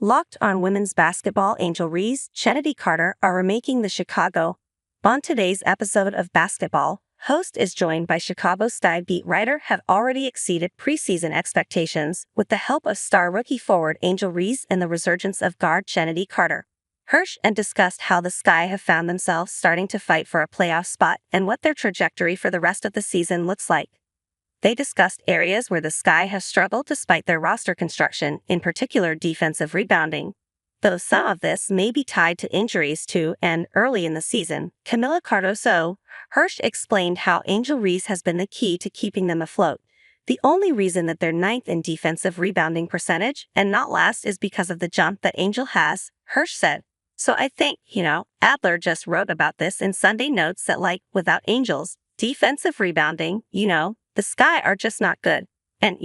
Locked on women's basketball, Angel Reese, Chennedy Carter are remaking the Chicago. On today's episode of Basketball, host is joined by Chicago Sky beat writer have already exceeded preseason expectations with the help of star rookie forward Angel Reese and the resurgence of guard Chennedy Carter. Hirsch and discussed how the Sky have found themselves starting to fight for a playoff spot and what their trajectory for the rest of the season looks like. They discussed areas where the Sky have struggled despite their roster construction, in particular defensive rebounding. Though some of this may be tied to injuries to and early in the season, Camila Cardoso, Hirsch explained how Angel Reese has been the key to keeping them afloat. The only reason that they're ninth in defensive rebounding percentage and not last is because of the jump that Angel has, Hirsch said. So I think, Adler just wrote about this in Sunday Notes that without Angel's defensive rebounding, the Sky are just not good. And,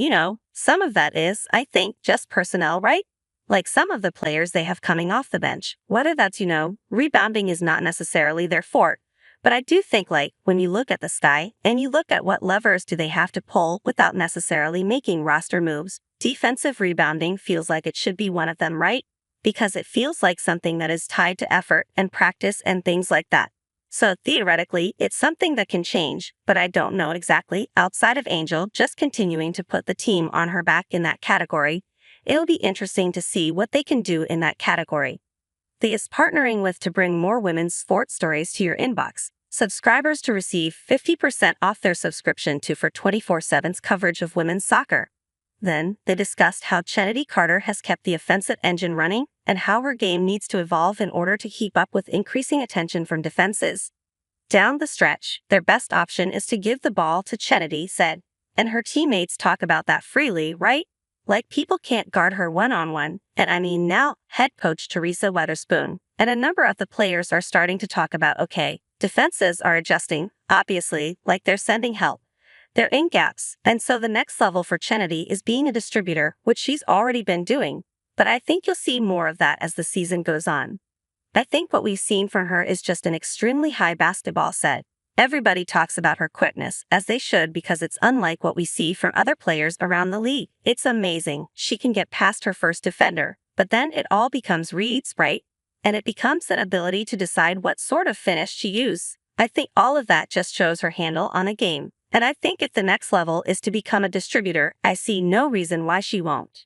some of that is, I think, just personnel, right? Like some of the players they have coming off the bench. Whether that's, rebounding is not necessarily their forte. But I do think, when you look at the Sky and you look at what levers do they have to pull without necessarily making roster moves, defensive rebounding feels like it should be one of them, right? Because it feels like something that is tied to effort and practice and things like that. So theoretically, it's something that can change, but I don't know exactly. Outside of Angel just continuing to put the team on her back in that category, it'll be interesting to see what they can do in that category. The is partnering with to bring more women's sports stories to your inbox. Subscribers to receive 50% off their subscription to for 24/7's coverage of women's soccer. Then, they discussed how Chennedy Carter has kept the offensive engine running and how her game needs to evolve in order to keep up with increasing attention from defenses. Down the stretch, their best option is to give the ball to Chennedy, said, and her teammates talk about that freely, right? Like people can't guard her one-on-one, and I mean now, head coach Teresa Weatherspoon, and a number of the players are starting to talk about defenses are adjusting, obviously, like they're sending help. They're in gaps, and so the next level for Chennedy is being a distributor, which she's already been doing. But I think you'll see more of that as the season goes on. I think what we've seen from her is just an extremely high basketball set. Everybody talks about her quickness, as they should because it's unlike what we see from other players around the league. It's amazing. She can get past her first defender, but then it all becomes reads, right? And it becomes an ability to decide what sort of finish to use. I think all of that just shows her handle on a game. And I think if the next level is to become a distributor, I see no reason why she won't.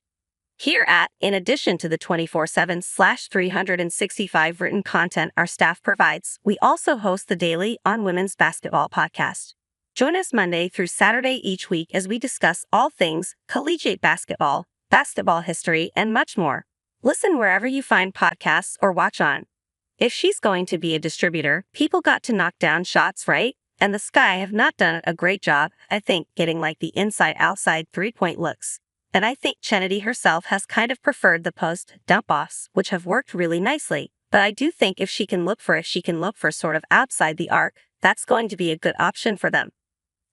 Here in addition to the 24/7/365 written content our staff provides, we also host the Daily on Women's Basketball podcast. Join us Monday through Saturday each week as we discuss all things collegiate basketball, basketball history, and much more. Listen wherever you find podcasts or watch on. If she's going to be a distributor, people got to knock down shots, right? And the Sky have not done a great job, I think, getting the inside-outside three-point looks. And I think Chennedy herself has kind of preferred the post dump-offs, which have worked really nicely. But I do think if she can look for sort of outside the arc, that's going to be a good option for them.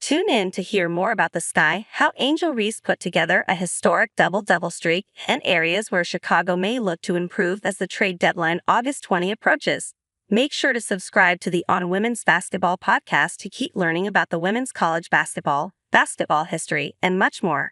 Tune in to hear more about the Sky, how Angel Reese put together a historic double-double streak, and areas where Chicago may look to improve as the trade deadline August 20 approaches. Make sure to subscribe to the On Women's Basketball podcast to keep learning about the women's college basketball, basketball history, and much more.